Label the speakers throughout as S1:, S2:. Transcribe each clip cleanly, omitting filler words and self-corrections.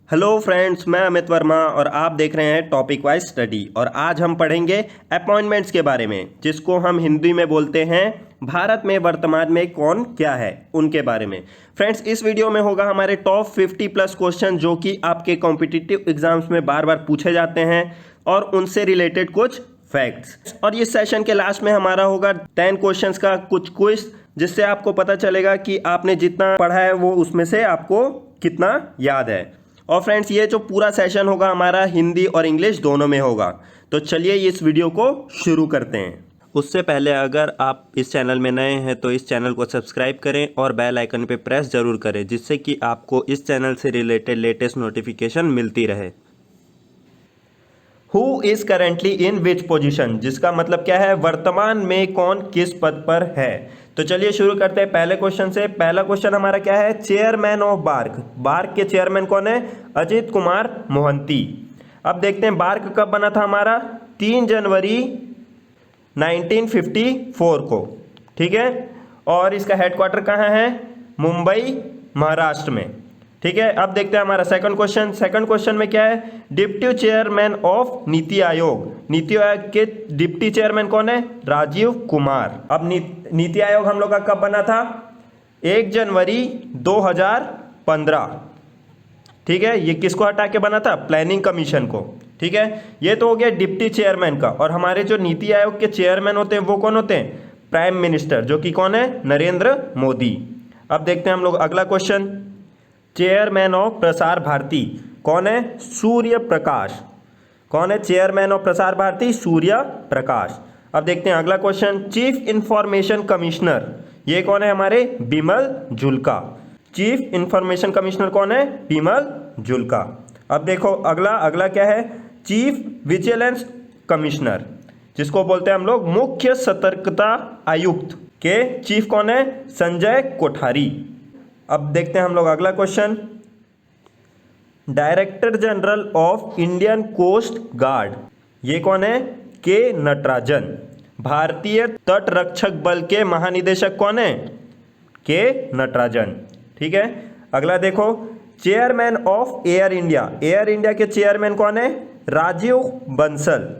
S1: Hello friends, मैं अमित वर्मा और आप देख रहे हैं टॉपिक वाइज स्टडी। और आज हम पढ़ेंगे अपॉइंटमेंट्स के बारे में, जिसको हम हिंदी में बोलते हैं भारत में वर्तमान में कौन क्या है, उनके बारे में। फ्रेंड्स, इस वीडियो में होगा हमारे टॉप 50 प्लस क्वेश्चन जो कि आपके कॉम्पिटिटिव एग्जाम्स में बार बार पूछे जाते हैं और उनसे रिलेटेड कुछ फैक्ट्स। और इस सेशन के लास्ट में हमारा होगा 10 क्वेश्चंस का कुछ क्विज, जिससे आपको पता चलेगा कि आपने जितना पढ़ा है वो उसमें से आपको कितना याद है। और फ्रेंड्स, ये जो पूरा सेशन होगा हमारा हिंदी और इंग्लिश दोनों में होगा। तो चलिए इस वीडियो को शुरू करते हैं। उससे पहले अगर आप इस चैनल में नए हैं तो इस चैनल को सब्सक्राइब करें और बेल आइकन पे प्रेस जरूर करें, जिससे कि आपको इस चैनल से रिलेटेड लेटेस्ट नोटिफिकेशन मिलती रहे। Who is currently in which position, जिसका मतलब क्या है, वर्तमान में कौन किस पद पर है। तो चलिए शुरू करते हैं पहले क्वेश्चन से। पहला क्वेश्चन हमारा क्या है, चेयरमैन ऑफ बार्क। बार्क के चेयरमैन कौन है? अजीत कुमार मोहंती। अब देखते हैं बार्क कब बना था हमारा, 3 जनवरी 1954 को, ठीक है। और इसका हेडक्वार्टर कहाँ है? मुंबई, महाराष्ट्र में, ठीक है। अब देखते हैं हमारा सेकंड क्वेश्चन। सेकंड क्वेश्चन में क्या है, deputy chairman of NITI Aayog. NITI Aayog के डिप्टी चेयरमैन कौन है? राजीव कुमार। अब नीति आयोग हम लोग का कब बना था? 1 जनवरी 2015, ठीक है। ये किसको हटा के बना था? प्लानिंग कमीशन को, ठीक है। ये तो हो गया डिप्टी चेयरमैन का। और हमारे जो नीति आयोग के चेयरमैन होते हैं वो कौन होते हैं? प्राइम मिनिस्टर, जो कि कौन है? नरेंद्र मोदी। अब देखते हैं हम लोग अगला question. Chairman of Prasar Bharati कौन है? सूर्य प्रकाश। कौन है चेयरमैन ऑफ प्रसार भारती? सूर्य प्रकाश। अब देखते हैं अगला क्वेश्चन। चीफ इंफॉर्मेशन कमिश्नर, ये कौन है हमारे? Bimal Julka. Chief information commissioner कौन है? बिमल जुल्का। अब देखो अगला क्या है, चीफ विजिलेंस कमिश्नर, जिसको बोलते हैं हम लोग मुख्य सतर्कता आयुक्त के चीफ कौन है? संजय कोठारी। अब देखते हैं हम लोग अगला question. Director general of Indian coast guard, ये कौन है? के नटराजन। भारतीय तट रक्षक बल के महानिदेशक कौन है? के नटराजन, ठीक है। अगला देखो, chairman of air India. Air India के चेयरमैन कौन है? राजीव बंसल।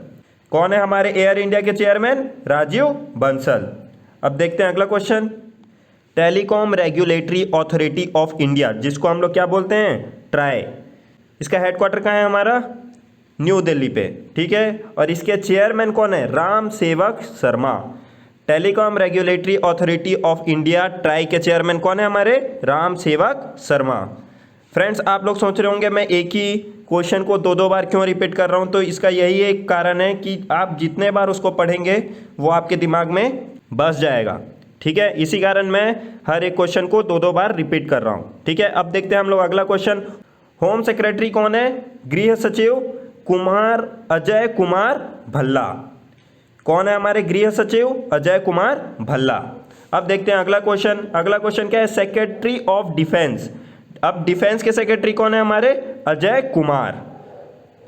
S1: कौन है हमारे एयर इंडिया के चेयरमैन? राजीव बंसल। अब देखते हैं अगला question. Telecom regulatory authority of India, जिसको हम लोग क्या बोलते हैं? ट्राई। इसका हेडक्वार्टर कहाँ है हमारा? न्यू दिल्ली पे, ठीक है। और इसके चेयरमैन कौन है? राम सेवक Sharma. Telecom regulatory authority of India try के चेयरमैन कौन है हमारे? राम सेवक शर्मा। फ्रेंड्स, आप लोग सोच रहे होंगे मैं एक ही क्वेश्चन को दो बार क्यों रिपीट कर रहा हूँ। तो इसका यही एक कारण है कि आप जितने बार उसको पढ़ेंगे वो आपके दिमाग में बस जाएगा, ठीक है। इसी कारण मैं हर एक क्वेश्चन को दो बार रिपीट कर रहा हूं, ठीक है। अब देखते हैं हम लोग अगला क्वेश्चन। होम सेक्रेटरी कौन है? गृह सचिव अजय कुमार भल्ला। कौन है हमारे गृह सचिव? अजय कुमार भल्ला। अब देखते हैं अगला क्वेश्चन। अगला क्वेश्चन क्या है, सेक्रेटरी ऑफ डिफेंस। अब डिफेंस के सेक्रेटरी कौन है हमारे? अजय कुमार,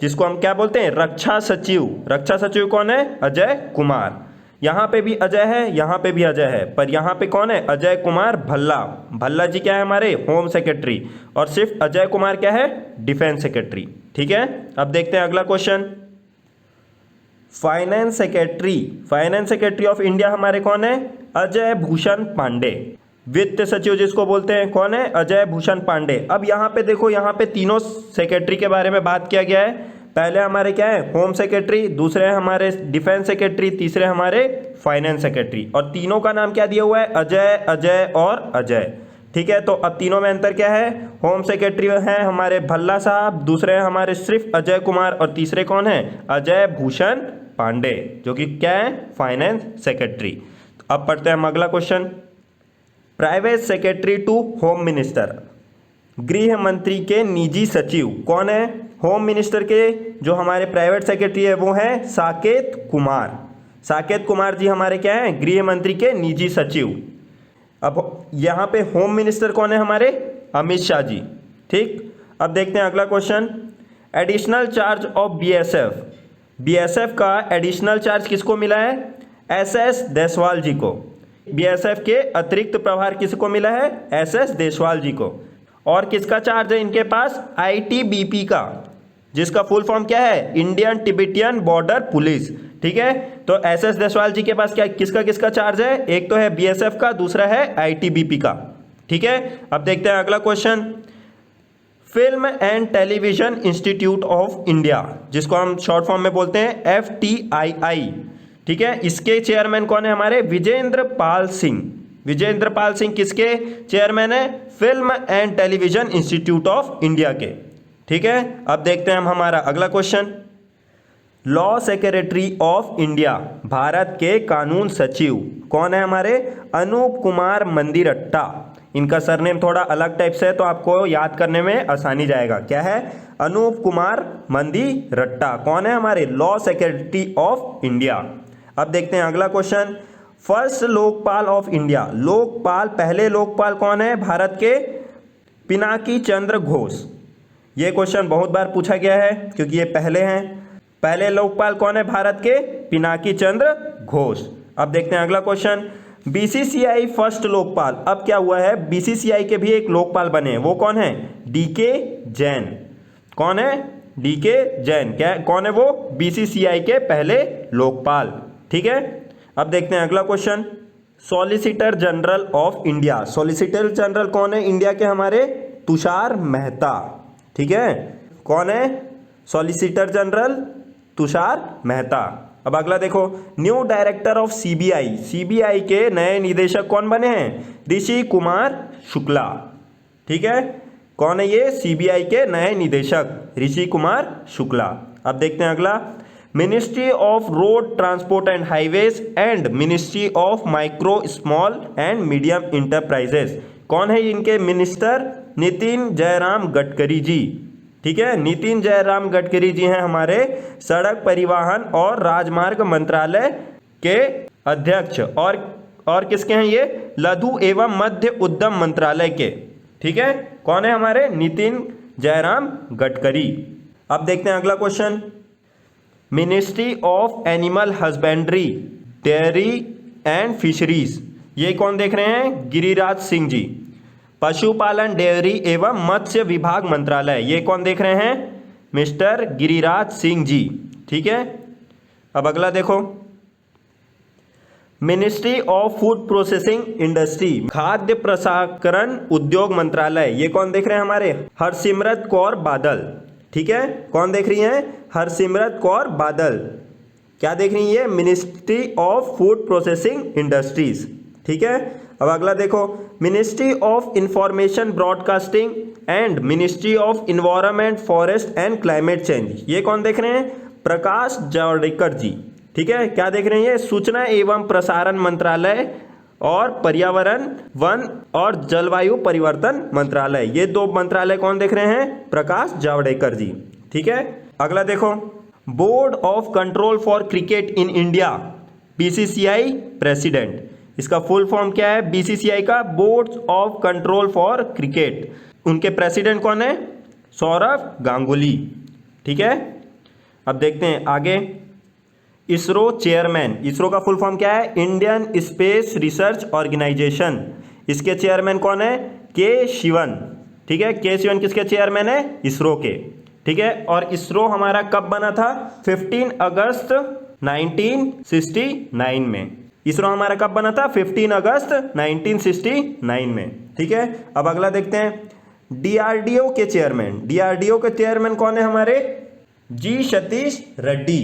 S1: जिसको हम क्या बोलते हैं? रक्षा सचिव। रक्षा सचिव कौन है? अजय कुमार। यहाँ पे भी अजय है, यहाँ पे भी अजय है, पर यहाँ पे कौन है? अजय कुमार भल्ला। भल्ला जी क्या है हमारे? Home secretary. और सिर्फ अजय कुमार क्या है? डिफेंस सेक्रेटरी, ठीक है। अब देखते हैं अगला question. Finance secretary. Finance secretary of India हमारे कौन है? अजय भूषण पांडे। वित्त सचिव जिसको बोलते हैं कौन है? अजय भूषण पांडे। अब यहाँ पे देखो, यहाँ पे तीनों सेक्रेटरी के बारे में बात किया गया है। पहले हमारे क्या है? होम सेक्रेटरी, दूसरे हमारे डिफेंस सेक्रेटरी, तीसरे हमारे फाइनेंस सेक्रेटरी। और तीनों का नाम क्या दिया हुआ है? अजय, अजय और अजय, ठीक है। तो अब तीनों में अंतर क्या है? होम सेक्रेटरी हैं हमारे भल्ला साहब, दूसरे हैं हमारे सिर्फ अजय कुमार, और तीसरे कौन है? अजय भूषण पांडे, जो कि क्या है? Finance secretary. अब पढ़ते हैं हम अगला question. Private secretary to home minister. गृह मंत्री के निजी सचिव कौन है? होम मिनिस्टर के जो हमारे प्राइवेट सेक्रेटरी है वो हैं साकेत कुमार। साकेत कुमार जी हमारे क्या हैं? गृह मंत्री के निजी सचिव। अब यहाँ पे होम मिनिस्टर कौन है हमारे? अमित शाह जी, ठीक। अब देखते हैं अगला question. Additional charge of BSF. BSF का एडिशनल चार्ज किसको मिला है? एसएस देशवाल जी को। बीएसएफ के अतिरिक्त प्रभार किसको मिला है? एसएस देशवाल जी को। और किसका चार्ज है इनके पास? आईटीबीपी का, जिसका फुल फॉर्म क्या है? Indian Tibetan border police. ठीक है, तो एसएस देशवाल जी के पास क्या किसका किसका चार्ज है? एक तो है बीएसएफ का, दूसरा है आईटीबीपी का। ठीक है, अब देखते हैं अगला question. Film and television institute of India, जिसको हम शॉर्ट फॉर्म में बोलते हैं FTII। ठीक है, इसके चेयरमैन कौन है हमारे? विजेंद्र पाल सिंह। विजेंद्र पाल सिंह किसके चेयरमैन है? Film and television institute of India के। ठीक है, अब देखते हैं हम हमारा अगला question. Law secretary of India, Bharat के कानून सचिव कौन है हमारे? अनूप कुमार मंदिरट्टा। इनका सरनेम थोड़ा अलग टाइप से है तो आपको याद करने में आसानी जाएगा। क्या है? अनूप कुमार मंदिरट्टा कौन है हमारे? Law secretary of India. अब देखते हैं अगला question. First Lokpal of India, Lokpal, पहले लोकपाल कौन है भारत के? पिनाकी चंद्र घोष। ये क्वेश्चन बहुत बार पूछा गया है क्योंकि ये पहले हैं। पहले लोकपाल कौन है भारत के? पिनाकी चंद्र घोष। अब देखते हैं अगला क्वेश्चन। बीसीसीआई फर्स्ट लोकपाल, अब क्या हुआ है? बीसीसीआई के भी एक लोकपाल बने हैं, वो कौन है? डीके जैन। कौन है? डीके जैन। क्या कौन है वो? बीसीसीआई के पहले लोकपाल। ठीक है, अब देखते हैं अगला question. Solicitor general of India, solicitor general कौन है इंडिया के हमारे? तुषार मेहता। ठीक है, कौन है सॉलिसिटर जनरल? तुषार मेहता। अब अगला देखो। New director of CBI, CBI के नए निदेशक कौन बने हैं? ऋषि कुमार शुक्ला। ठीक है, कौन है ये? सीबीआई के नए निदेशक ऋषि कुमार शुक्ला। अब देखते हैं अगला। Ministry of road transport and highways and ministry of micro small and medium enterprises, कौन है इनके मिनिस्टर? नितिन जयराम गडकरी जी। ठीक है, नितिन जयराम गडकरी जी हैं हमारे सड़क परिवहन और राजमार्ग मंत्रालय के अध्यक्ष। और किसके हैं ये? लघु एवं मध्य उद्यम मंत्रालय के। ठीक है, कौन है हमारे? नितिन जयराम गडकरी। अब देखते हैं अगला question. Ministry of animal husbandry, dairy and fisheries, ये कौन देख रहे हैं? गिरिराज सिंह जी। पशुपालन, डेयरी एवं मत्स्य विभाग मंत्रालय, ये कौन देख रहे हैं? मिस्टर गिरिराज सिंह जी। ठीक है, अब अगला देखो। Ministry of food processing industry, खाद्य प्रसंस्करण उद्योग मंत्रालय, ये कौन देख रहे हैं हमारे? हरसिमरत कौर बादल। ठीक है, कौन देख रही हैं? हरसिमरत कौर बादल। क्या देख रही है? Ministry of food processing industries. ठीक है, अब अगला देखो। Ministry of information broadcasting and ministry of environment forest and climate change, ये कौन देख रहे हैं? प्रकाश जावड़ेकर जी। ठीक है, क्या देख रहे हैं? ये सूचना एवं प्रसारण मंत्रालय और पर्यावरण, वन और जलवायु परिवर्तन मंत्रालय, ये दो मंत्रालय कौन देख रहे हैं? प्रकाश जावड़ेकर जी। ठीक है, अगला देखो। Board of control for cricket in India, BCCI president, इसका फुल फॉर्म क्या है? बीसीसीआई का board of control for cricket, उनके प्रेसिडेंट कौन है? सौरव गांगुली। ठीक है, अब देखते हैं आगे। इसरो चेयरमैन, इसरो का फुल फॉर्म क्या है? इंडियन स्पेस रिसर्च ऑर्गेनाइजेशन, इसके चेयरमैन कौन है? के शिवन। ठीक है, के शिवन किसके चेयरमैन है? इसरो के। ठीक है, और इसरो हमारा कब बना था? 15 अगस्त 1969 में। इसरो हमारा कब बना था? 15 अगस्त 1969 में। ठीक है, अब अगला देखते हैं। डीआरडीओ के चेयरमैन, डीआरडीओ के चेयरमैन कौन है हमारे? जी सतीश रेड्डी।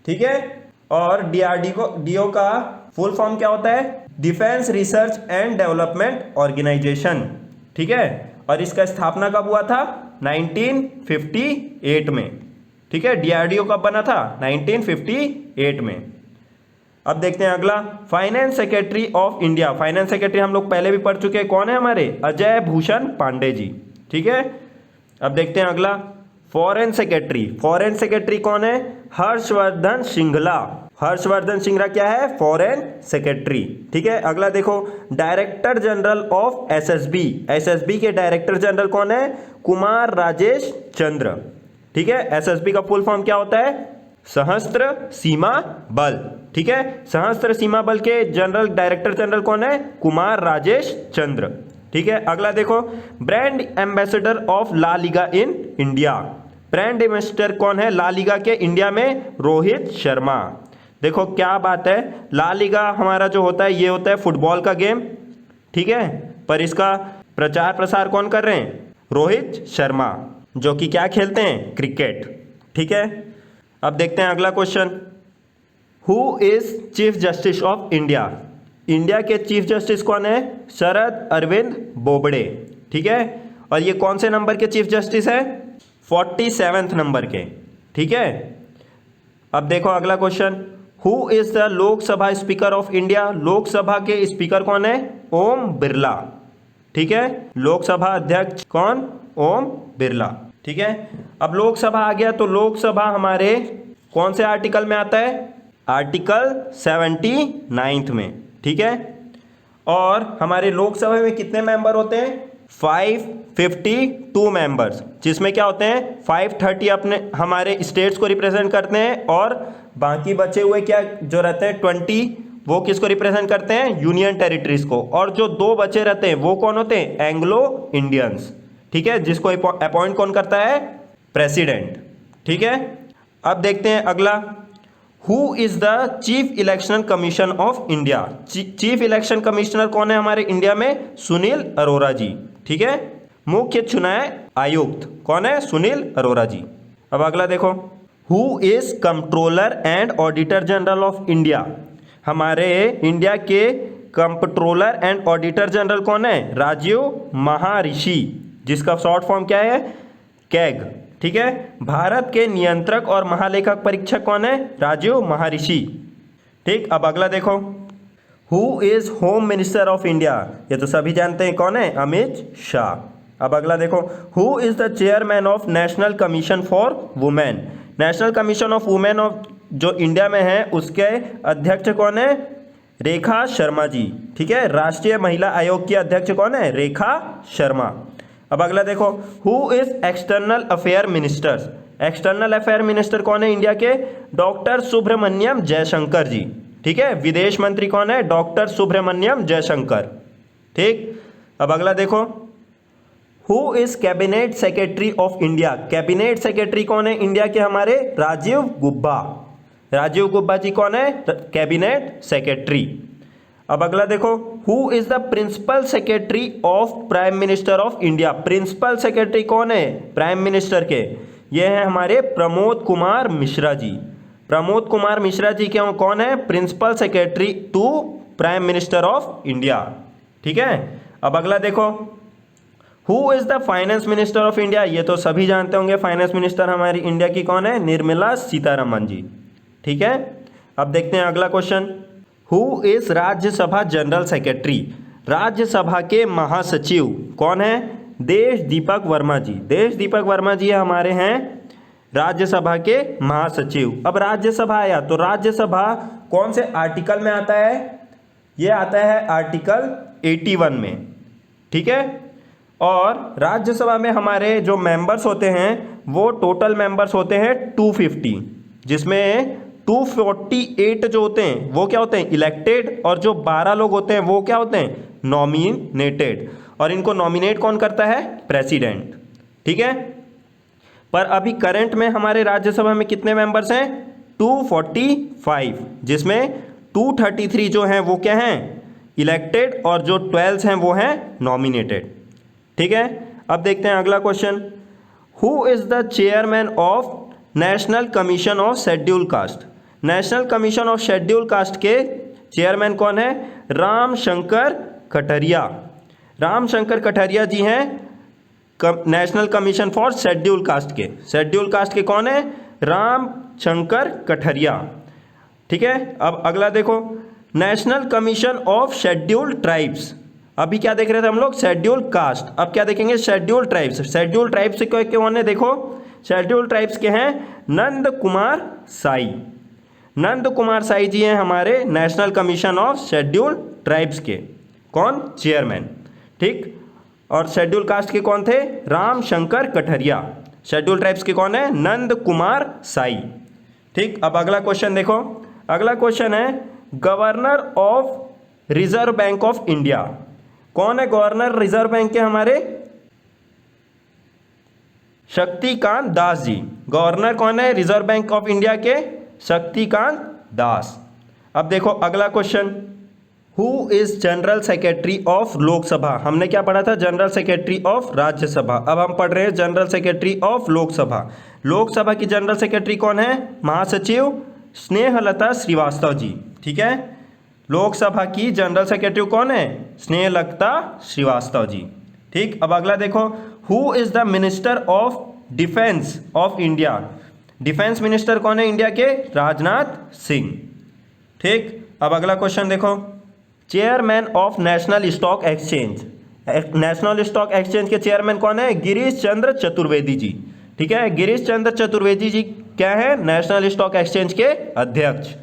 S1: ठीक है, और डीआरडीओ का फुल फॉर्म क्या होता है? Defence research and development organisation. ठीक है, और इसका स्थापना कब हुआ था? 1958 में। ठीक है, डीआरडीओ कब बना था? 1958 में। अब देखते हैं अगला। Finance secretary of India, finance secretary हम लोग पहले भी पढ़ चुके हैं, कौन है हमारे? अजय भूषण पांडे जी। ठीक है, अब देखते हैं अगला। फॉरेन सेक्रेटरी, फॉरेन सेक्रेटरी कौन है? हर्षवर्धन श्रृंगला। हर्षवर्धन श्रृंगला क्या है? Foreign secretary. ठीक है, अगला देखो। Director general of SSB, SSB के डायरेक्टर जनरल कौन है? कुमार राजेश चंद्र। ठीक है, एसएसबी का फुल फॉर्म क्या होता है? सशस्त्र सीमा बल। ठीक है, सशस्त्र सीमा बल के जनरल डायरेक्टर जनरल कौन है? कुमार राजेश चंद्र। ठीक है। अगला देखो, brand ambassador of La Liga in India. Brand ambassador कौन है ला लीगा के इंडिया में? रोहित शर्मा। देखो क्या बात है, ला लीगा हमारा जो होता है ये होता है फुटबॉल का गेम, ठीक है, पर इसका प्रचार प्रसार कौन कर रहे हैं? रोहित शर्मा, जो कि क्या खेलते हैं? क्रिकेट, ठीक है। अब देखते हैं अगला question, who is chief justice of India? India के चीफ जस्टिस कौन है? शरद अरविंद बोबड़े, ठीक है। और ये कौन से नंबर के चीफ जस्टिस है? 47वें नंबर के, ठीक है। अब देखो अगला question, who is the Lok Sabha speaker of India? Lok Sabha के स्पीकर कौन है? ओम बिरला, ठीक है। लोकसभा अध्यक्ष कौन? ओम बिरला, ठीक है। अब लोकसभा आ गया तो लोकसभा हमारे कौन से आर्टिकल में आता है? आर्टिकल 79 में, ठीक है। और हमारे लोकसभा में कितने मेंबर होते हैं? 552 मेंबर्स, जिसमें क्या होते हैं? 530 अपने हमारे स्टेट्स को रिप्रेजेंट करते हैं और बाकी बचे हुए क्या जो रहते हैं 20, वो किसको रिप्रेजेंट करते हैं? यूनियन टेरिटरीज को। और जो 2 बचे रहते हैं वो कौन होते हैं? एंग्लो इंडियंस, ठीक है, जिसको अपॉइंट कौन करता है? प्रेसिडेंट, ठीक है। अब देखते हैं अगला, who is the chief election commission of India? Chief election commissioner कौन है हमारे इंडिया में? सुनील अरोरा जी, ठीक है। मुख्य चुनाव आयुक्त कौन है? सुनील अरोरा जी। अब अगला देखो, who is controller and auditor general of India? हमारे इंडिया के कंट्रोलर एंड ऑडिटर जनरल कौन है? राजीव महर्षि, जिसका शॉर्ट फॉर्म क्या है? कैग, ठीक है। भारत के नियंत्रक और महालेखक परीक्षक कौन है? राजीव महर्षि, ठीक। अब अगला देखो, who is home minister of India? ये तो सभी जानते हैं, कौन है? अमित शाह। अब अगला देखो, who is the chairman of national commission for women? National commission of women of जो इंडिया में है उसके अध्यक्ष कौन है? रेखा शर्मा जी, ठीक है। राष्ट्रीय महिला आयोग की अध्यक्ष कौन है? रेखा शर्मा। अब अगला देखो, who is external affair ministers? External affair minister कौन है इंडिया के? डॉक्टर सुब्रमण्यम जयशंकर जी, ठीक है। विदेश मंत्री कौन है? डॉक्टर सुब्रमण्यम जयशंकर, ठीक। अब अगला देखो, who is cabinet secretary of India? Cabinet secretary कौन है इंडिया के हमारे? राजीव गुब्बा। राजीव गुब्बा जी कौन है? Cabinet secretary. अब अगला देखो, who is the principal secretary of prime minister of India? Principal secretary कौन है प्राइम मिनिस्टर के? ये हैं हमारे प्रमोद कुमार मिश्रा जी। प्रमोद कुमार मिश्रा जी क्यों कौन है? Principal secretary to prime minister of India, ठीक है। अब अगला देखो, who is the finance minister of India? ये तो सभी जानते होंगे, फाइनेंस मिनिस्टर हमारी इंडिया की कौन है? निर्मला सीतारमन जी, ठीक है। अब देखते हैं अगला question, who is Rajya Sabha general secretary? Rajya Sabha के महासचिव कौन है? देश दीपक वर्मा जी। देश दीपक वर्मा जी हमारे हैं राज्यसभा के महासचिव। अब राज्यसभा आया तो राज्यसभा कौन से आर्टिकल में आता है? ये आता है आर्टिकल 81 में, ठीक है। और राज्यसभा में हमारे जो मेंबर्स होते हैं वो टोटल मेंबर्स होते हैं 250, जिसमें 248 जो होते हैं वो क्या होते हैं? इलेक्टेड, और जो 12 लोग होते हैं वो क्या होते हैं? नॉमिनेटेड। और इनको नॉमिनेट कौन करता है? प्रेसिडेंट, ठीक है। पर अभी करंट में हमारे राज्यसभा में कितने मेंबर्स हैं? 245, जिसमें 233 जो हैं वो क्या हैं? इलेक्टेड, और जो 12 हैं वो हैं नॉमिनेटेड, ठीक है। अब देखते हैं अगला question, who is the chairman of national commission of schedule caste? National commission of schedule caste के चेयरमैन कौन है? राम शंकर कठरिया। राम शंकर कठरिया जी हैं national commission for schedule caste के। शेड्यूल कास्ट के कौन है? राम शंकर कठरिया, ठीक है। अब अगला देखो, national commission of schedule tribes. अभी क्या देख रहे थे हम लोग? Schedule caste. अब क्या देखेंगे? Schedule tribes. शेड्यूल ट्राइब्स के कौन है? देखो, शेड्यूल ट्राइब्स के हैं नंद कुमार साई। नंद कुमार साई जी हैं हमारे national commission of schedule tribes के कौन? चेयरमैन, ठीक। और शेड्यूल कास्ट के कौन थे? राम शंकर कठरिया। शेड्यूल ट्राइब्स के कौन है? नंद कुमार साई, ठीक। अब अगला क्वेश्चन देखो, अगला क्वेश्चन है governor of reserve bank of India. कौन है गवर्नर रिजर्व बैंक के हमारे? शक्तिकांत दास जी। गवर्नर कौन है रिजर्व बैंक ऑफ इंडिया के? शक्तिकांत दास। अब देखो अगला question, who is general secretary of Lok Sabha? हमने क्या पढ़ा था? General secretary of Rajya Sabha. अब हम पढ़ रहे हैं general secretary of Lok Sabha. Lok Sabha की जनरल सेक्रेटरी कौन है? महासचिव स्नेहलता श्रीवास्तव जी। ठीक है, लोकसभा की जनरल सेक्रेटरी कौन है? स्नेहलता श्रीवास्तव जी। ठीक, अब अगला देखो, who is the minister of defence of India? Defence minister कौन है इंडिया के? राजनाथ सिंह। ठीक, अब अगला क्वेश्चन देखो, chairman of national stock exchange. National stock exchange के चेयरमैन कौन है? गिरीश चंद्र चतुर्वेदी जी। ठीक है, गिरीश चंद्र चतुर्वेदी जी क्या है? नेशनल स्टॉक एक्सचेंज के अध्यक्ष।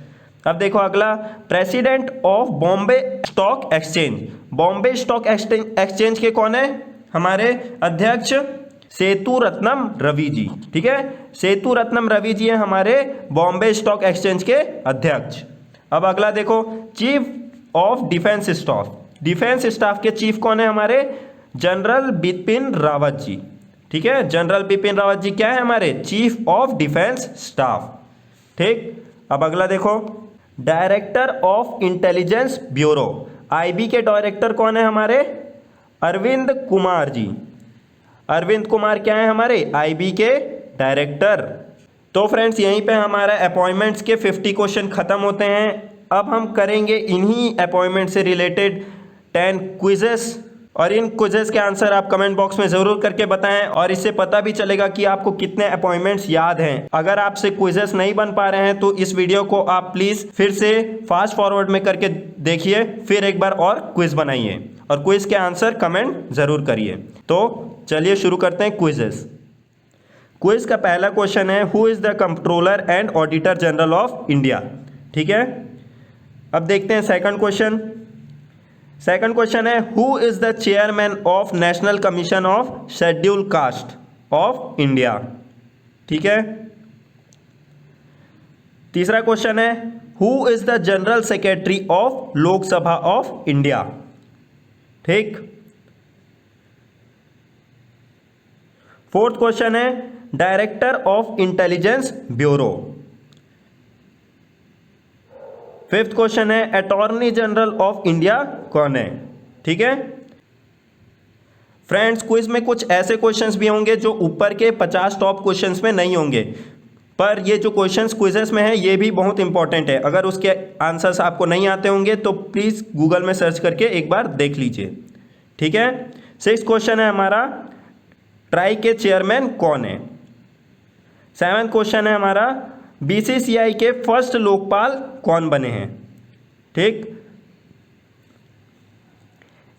S1: अब देखो अगला, president of Bombay stock exchange. Bombay stock exchange के कौन है हमारे अध्यक्ष? सेतुरत्नम रवि जी। ठीक है, सेतुरत्नम रवि जी है हमारे बॉम्बे स्टॉक एक्सचेंज के अध्यक्ष। अब अगला देखो, chief of defence staff. Defence staff के चीफ कौन है हमारे? जनरल बिपिन रावत जी। ठीक है, जनरल बिपिन रावत जी क्या है हमारे? Chief of defence staff. ठीक, अब अगला देखो, director of intelligence bureau. IB के डायरेक्टर कौन है हमारे? अरविंद कुमार जी। अरविंद कुमार क्या है हमारे? आईबी के डायरेक्टर। तो फ्रेंड्स यहीं पे हमारा अपॉइंटमेंट्स के 50 क्वेश्चन खत्म होते हैं। अब हम करेंगे इन्हीं अपॉइंटमेंट से रिलेटेड 10 क्विजेस, और इन क्विजेस के आंसर आप कमेंट बॉक्स में ज़रूर करके बताएं, और इससे पता भी चलेगा कि आपको कितने अपॉइंटमेंट्स याद हैं। अगर आपसे क्विजेस नहीं बन पा रहे हैं तो इस वीडियो को आप प्लीज़ फिर से फास्ट फॉरवर्ड में करके देखिए, फिर एक बार और क्विज बनाइए और क्विज के आंसर कमेंट ज़रूर करिए। तो चलिए शुरू करते हैं क्विजेस। क्विज का पहला क्वेश्चन है, who is the controller and auditor general of India? ठीक है, अब देखते हैं सेकंड क्वेश्चन। सेकंड क्वेश्चन है, who is the chairman of national commission of schedule caste of India? ठीक है, तीसरा क्वेश्चन है, who is the general secretary of Lok Sabha of India? ठीक, फोर्थ क्वेश्चन है, director of intelligence bureau. Fifth question है, attorney general of India कौन है? ठीक है फ्रेंड्स, क्विज में कुछ ऐसे क्वेश्चंस भी होंगे जो ऊपर के 50 टॉप क्वेश्चंस में नहीं होंगे, पर ये जो क्वेश्चंस क्विजेस में है ये भी बहुत इंपॉर्टेंट है। अगर उसके आंसर्स आपको नहीं आते होंगे तो प्लीज़ गूगल में सर्च करके एक बार देख लीजिए। ठीक है, सिक्स्थ क्वेश्चन है हमारा, ट्राई के चेयरमैन कौन है? सेवन्थ क्वेश्चन है हमारा, बीसीसीआई के फर्स्ट लोकपाल कौन बने हैं? ठीक,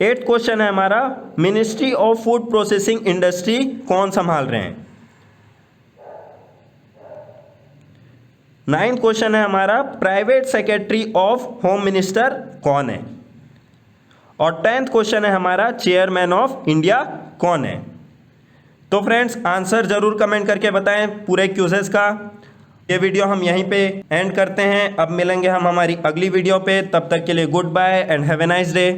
S1: एट्थ क्वेश्चन है हमारा, ministry of food processing industry कौन संभाल रहे हैं? नाइन्थ क्वेश्चन है हमारा, private secretary of home minister कौन है? और 10th क्वेश्चन है हमारा, चेयरमैन ऑफ इंडिया कौन है? तो फ्रेंड्स आंसर जरूर कमेंट करके बताएं पूरे क्विज़ेस का। ये वीडियो हम यहीं पे एंड करते हैं, अब मिलेंगे हम हमारी अगली वीडियो पे, तब तक के लिए goodbye and have a nice day.